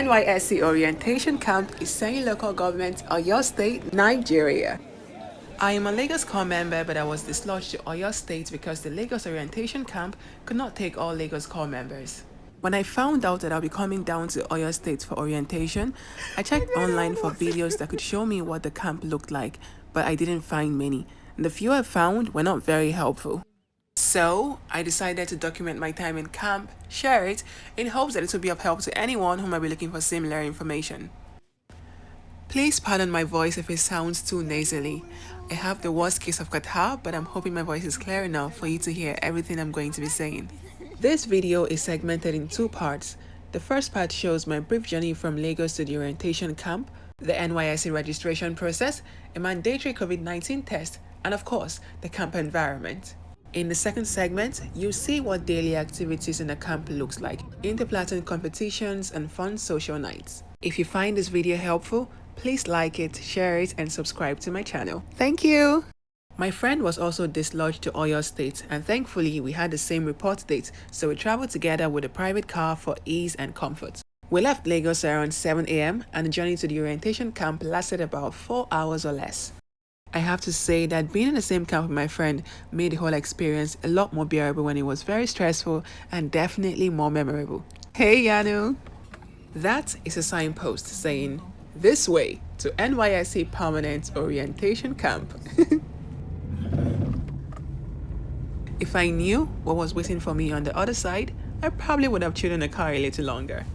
Nysc orientation camp, Iseyin local government, Oyo State, Nigeria. I am a Lagos Corps member, but I was dislodged to Oyo State because the Lagos orientation camp could not take all Lagos Corps members. When I found out that I'll be coming down to Oyo State for orientation, I checked online for videos that could show me what the camp looked like, but I didn't find many, and the few I found were not very helpful. So, I decided to document my time in camp, share it, in hopes that it would be of help to anyone who might be looking for similar information. Please pardon my voice if it sounds too nasally. I have the worst case of catarrh, but I'm hoping my voice is clear enough for you to hear everything I'm going to be saying. This video is segmented in two parts. The first part shows my brief journey from Lagos to the orientation camp, the NYSC registration process, a mandatory COVID-19 test, and of course, the camp environment. In the second segment, you'll see what daily activities in the camp looks like, interplatoon competitions, and fun social nights. If you find this video helpful, please like it, share it, and subscribe to my channel. Thank you! My friend was also dislodged to Oyo State, and thankfully we had the same report date, so we traveled together with a private car for ease and comfort. We left Lagos around 7 a.m. and the journey to the orientation camp lasted about 4 hours or less. I have to say that being in the same camp with my friend made the whole experience a lot more bearable when it was very stressful and definitely more memorable. Hey Yanu! That is a signpost saying, "This way to NYSC Permanent Orientation Camp." If I knew what was waiting for me on the other side, I probably would have chilled in the car a little longer.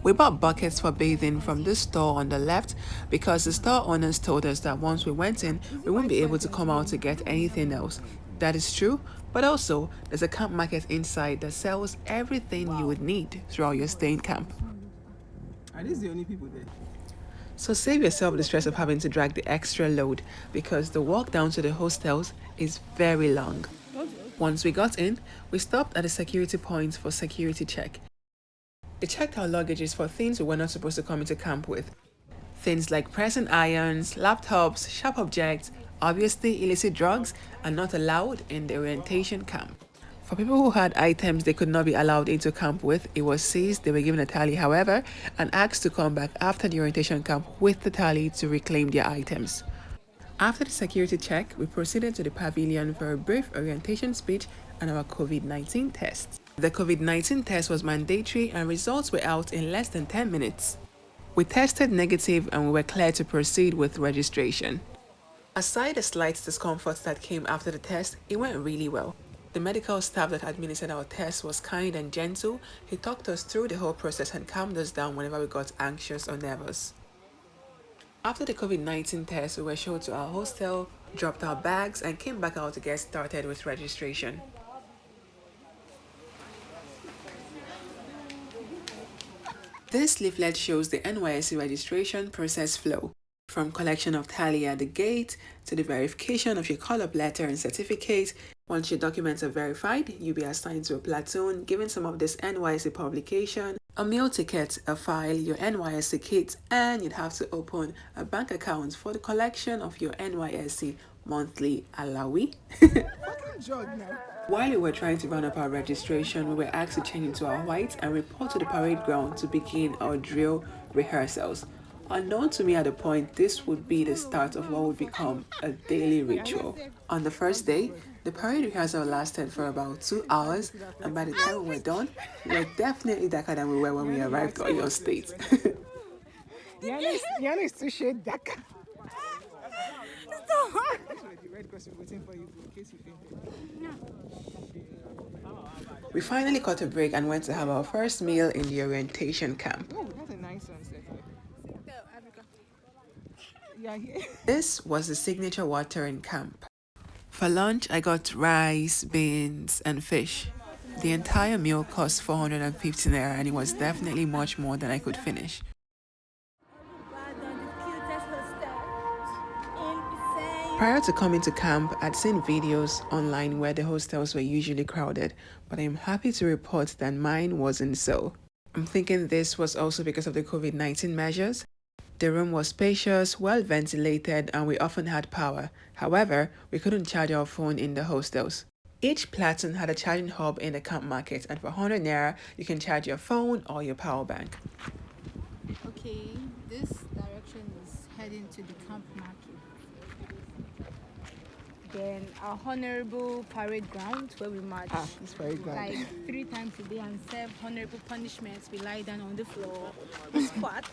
We bought buckets for bathing from this store on the left because the store owners told us that once we went in, we wouldn't be able to come out to get anything else. That is true, but also there's a camp market inside that sells everything you would need throughout your stay in camp. Are these the only people there? So save yourself the stress of having to drag the extra load because the walk down to the hostels is very long. Once we got in, we stopped at the security point for security check. They checked our luggages for things we were not supposed to come into camp with. Things like pressing irons, laptops, sharp objects, obviously illicit drugs, are not allowed in the orientation camp. For people who had items they could not be allowed into camp with, it was seized, they were given a tally however, and asked to come back after the orientation camp with the tally to reclaim their items. After the security check, we proceeded to the pavilion for a brief orientation speech and our COVID-19 test. The COVID-19 test was mandatory and results were out in less than 10 minutes. We tested negative and we were cleared to proceed with registration. Aside the slight discomfort that came after the test, it went really well. The medical staff that administered our test was kind and gentle. He talked us through the whole process and calmed us down whenever we got anxious or nervous. After the COVID-19 test, we were shown to our hostel, dropped our bags, and came back out to get started with registration. This leaflet shows the NYSC registration process flow, from collection of tally at the gate to the verification of your call-up letter and certificate. Once your documents are verified, you'll be assigned to a platoon, given some of this NYSC publication, a meal ticket, a file, your NYSC kit, and you'd have to open a bank account for the collection of your NYSC monthly allowee. While we were trying to round up our registration, we were asked to change into our whites and report to the parade ground to begin our drill rehearsals. Unknown to me at the point, this would be the start of what would become a daily ritual. On the first day, the parade rehearsal lasted for about 2 hours, and by the time we were done, we were definitely darker than we were when we arrived at Oyo State. Yana is too shade darker. We finally caught a break and went to have our first meal in the orientation camp. Oh, that's a nice sunset. This was the signature water in camp. For lunch, I got rice, beans, and fish. The entire meal cost 450 naira and it was definitely much more than I could finish. Prior to coming to camp, I'd seen videos online where the hostels were usually crowded, but I'm happy to report that mine wasn't so. I'm thinking this was also because of the COVID-19 measures. The room was spacious, well ventilated, and we often had power. However, we couldn't charge our phone in the hostels. Each platoon had a charging hub in the camp market, and for 100 naira, you can charge your phone or your power bank. Okay, this direction is heading to the camp market. Then our honorable parade ground where we march This parade ground. like 3 times a day and serve honorable punishments. We lie down on the floor, we squat.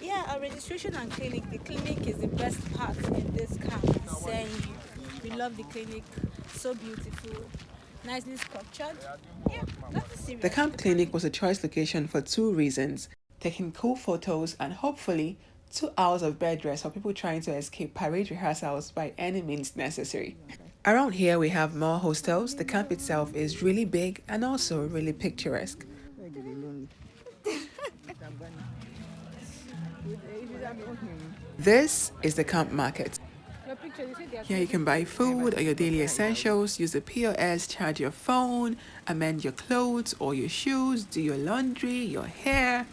Yeah, our registration and clinic. The clinic is the best part in this camp. Iseyin. We love the clinic. So beautiful, nicely structured. Yeah, nothing serious. The camp clinic was a choice location for 2 reasons: taking cool photos and hopefully 2 hours of bed rest for people trying to escape parade rehearsals by any means necessary. Around here we have more hostels. The camp itself is really big and also really picturesque. This is the camp market. Here you can buy food or your daily essentials, use the POS, charge your phone, amend your clothes or your shoes, do your laundry, your hair,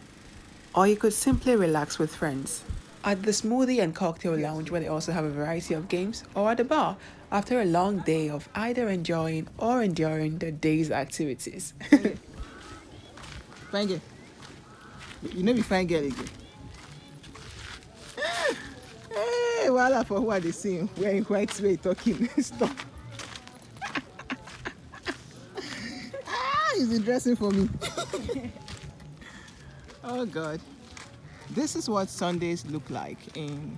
or you could simply relax with friends. At the smoothie and cocktail lounge, where they also have a variety of games, or at the bar after a long day of either enjoying or enduring the day's activities. Fine girl. You know me fine girl again. Hey, voila for who are they seeing? Wearing white way talking. Stop. He's been dressing for me. Oh God. This is what Sundays look like in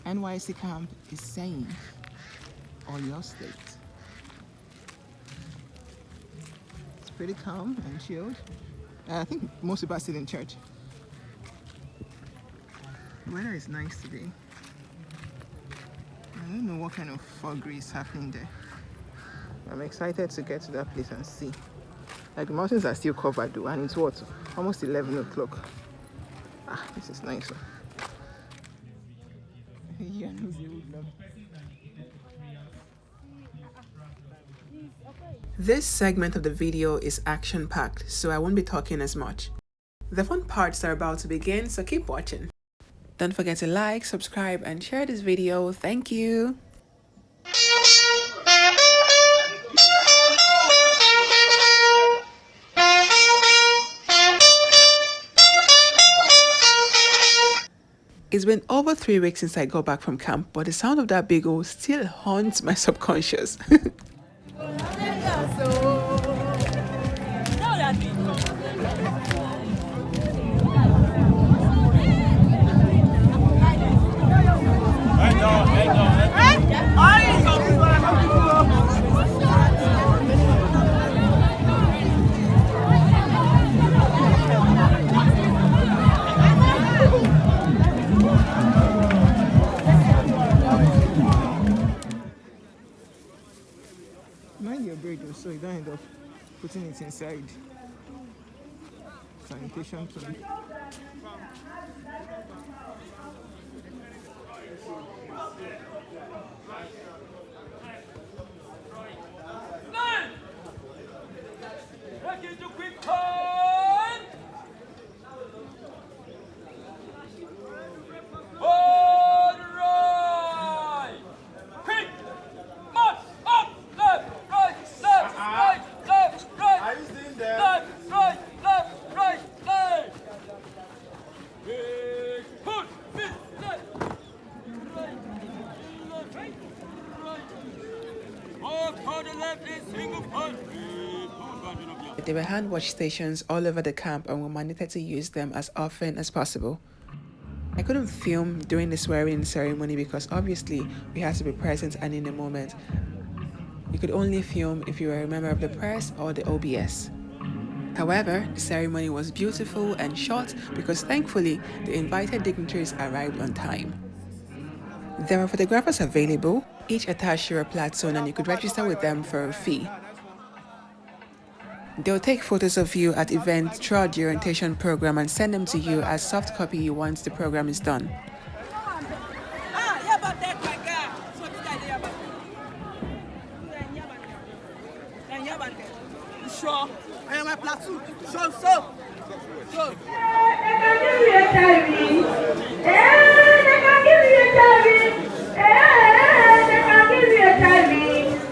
Nysc camp Iseyin, Oyo State. It's pretty calm and chilled. I think most people are still in church. The weather is nice today. I don't know what kind of foggery is happening there. I'm excited to get to that place and see. Like the mountains are still covered though, and it's what? Almost 11 o'clock. This is nice. This segment of the video is action-packed, so I won't be talking as much. The fun parts are about to begin, so keep watching. Don't forget to like, subscribe, and share this video. Thank you. It's been over 3 weeks since I got back from camp, but the sound of that big O still haunts my subconscious. Mind your braid though, so you don't end up putting it inside sanitation plan. There were hand wash stations all over the camp and we mandated to use them as often as possible. I couldn't film during the swearing ceremony because obviously we had to be present and in the moment. You could only film if you were a member of the press or the OBS. However, the ceremony was beautiful and short because thankfully the invited dignitaries arrived on time. There were photographers available, each attached to a platoon, and you could register with them for a fee. They'll take photos of you at events throughout the orientation program and send them to you as soft copy once the program is done. Sure, I am a platoon. Sure.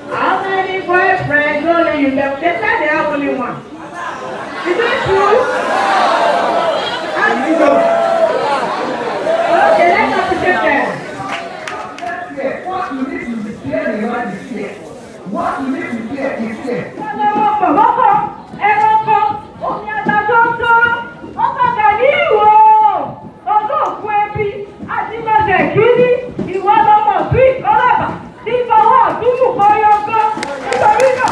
How many boyfriends fear. What you need to declare in your life is fear. What you need to fear is fear. Omi àgbàdo ń tó, wọ́n padà ní ìwò, olóògùn ẹbí, àdìmọ̀jẹ̀ kìíní, ìwọ lọmọ sí ìkọ́làbà, tí fọwọ́ ọ̀túnmù kọ́ yọgọ́, nítorí náà,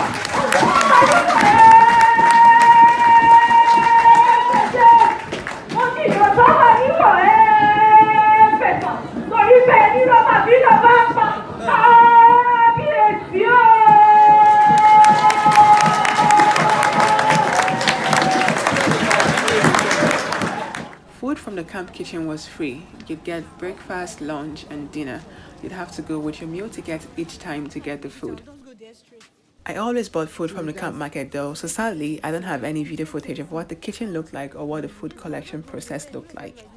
mo ní ìrọ̀sọ́wọ́ níwọ̀ ẹ̀ẹ́fẹ̀fà, torí bẹ́ẹ̀ ní lọ́mọ bí lọ́ bá pa, kábíyèsí o. Food from the camp kitchen was free. You'd get breakfast, lunch, and dinner. You'd have to go with your meal ticket each time to get the food. I always bought food from the camp market though, so sadly, I don't have any video footage of what the kitchen looked like or what the food collection process looked like.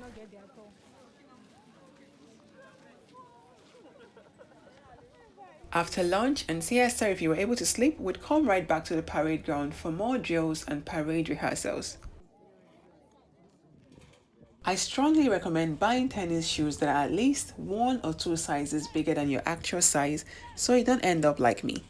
After lunch and siesta, if you were able to sleep, we'd come right back to the parade ground for more drills and parade rehearsals. I strongly recommend buying tennis shoes that are at least 1 or 2 sizes bigger than your actual size so you don't end up like me.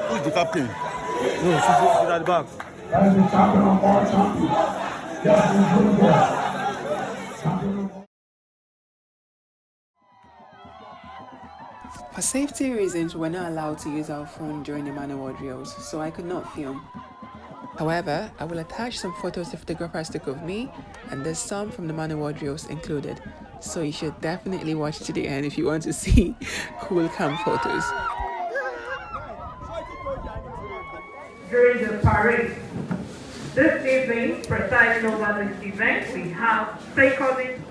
Who's the captain? No, she's at the back. That is the champion of all champions. Yes, he's good boy. For safety reasons, we're not allowed to use our phone during the man award drills, so I could not film. However, I will attach some photos the photographers took of me, and there's some from the man award drills included. So you should definitely watch to the end if you want to see cool camp photos. During the parade. This evening, presiding over this event, we have State Cousin.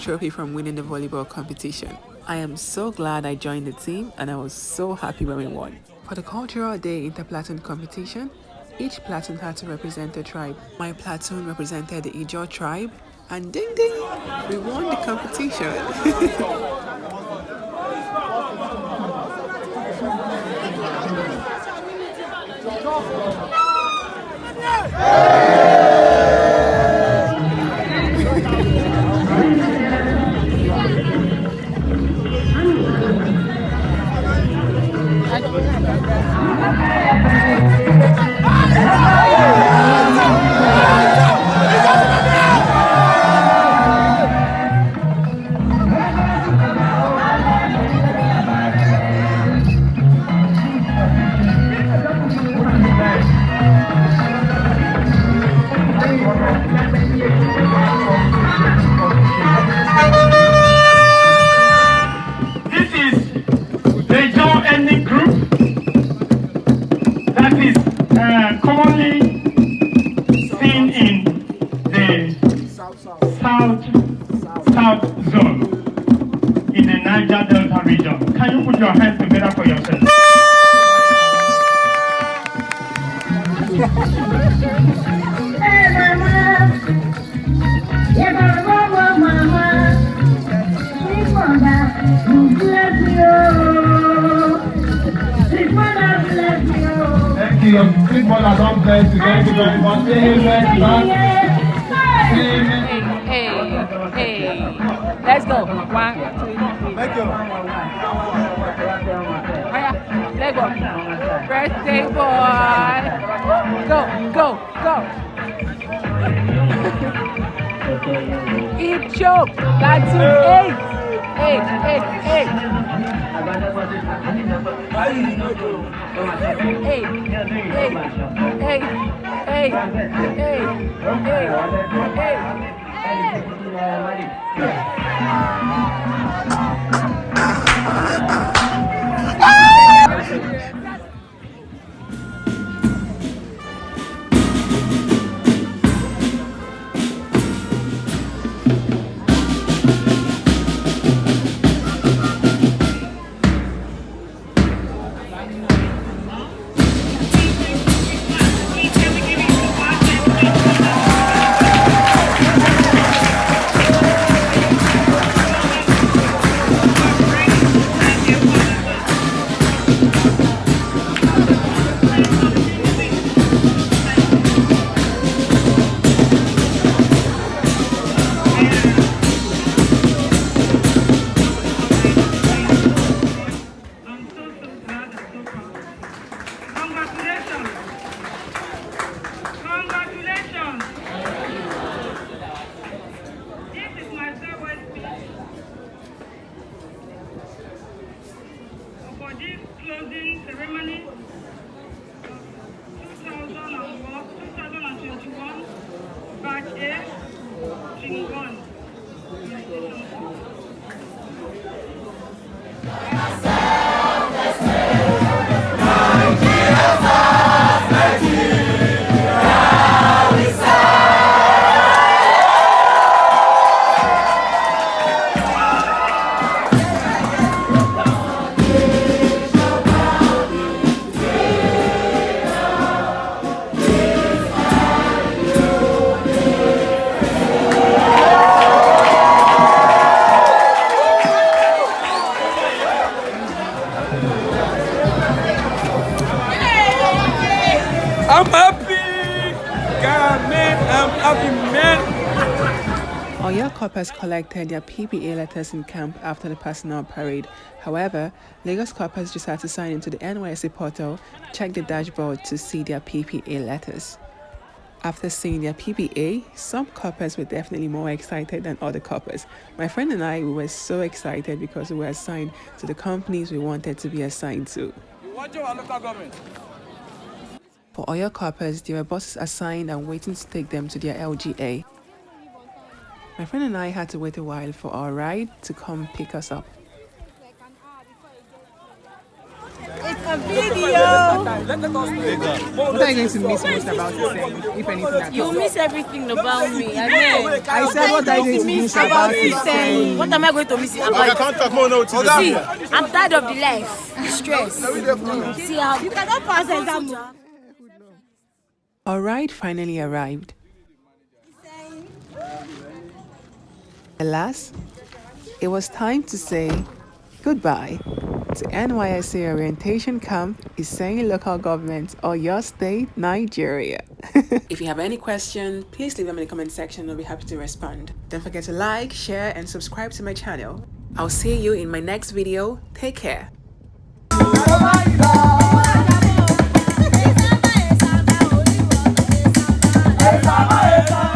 Trophy from winning the volleyball competition. I am so glad I joined the team and I was so happy when we won. For the Cultural Day Inter-Platoon competition, each platoon had to represent a tribe. My platoon represented the Ijaw tribe and ding ding, we won the competition. South zone in the Niger Delta region. Can you put your hands together for yourself? Hey, mama. Yeah, mama, mama. Sweet mother, bless you. Sweet mother, bless you. Thank you. Sweet mother, don't bless you. Thank you very much. Amen. Hey, let's go. 1, 2, 3. Thank you. Let's go. Birthday boy. Go. Eat choke. That's 8. closing ceremony of 2021 batch A, Jing 1. I'm happy! God, man, I'm happy, man! Oyo coppers collected their PPA letters in camp after the personnel parade. However, Lagos coppers just had to sign into the Nysc portal, check the dashboard to see their PPA letters. After seeing their PPA, some coppers were definitely more excited than other coppers. My friend and I, we were so excited because we were assigned to the companies we wanted to be assigned to. You want your local government? For Oyo coppers, there were buses assigned and waiting to take them to their LGA. My friend and I had to wait a while for our ride to come pick us up. It's a video. What are you going to miss most about Iseyin, if anything at all? You miss everything about me. I mean, I said, what are you going to miss about Iseyin? what am I going to miss about you? See, I'm tired of the life, the stress. See how you cannot pass exam. Our ride finally arrived. Alas, it was time to say goodbye to NYSC Orientation Camp, Iseyin Local Government, Oyo State, Nigeria. If you have any questions, please leave them in the comment section. I'll be happy to respond. Don't forget to like, share, and subscribe to my channel. I'll see you in my next video. Take care. Esa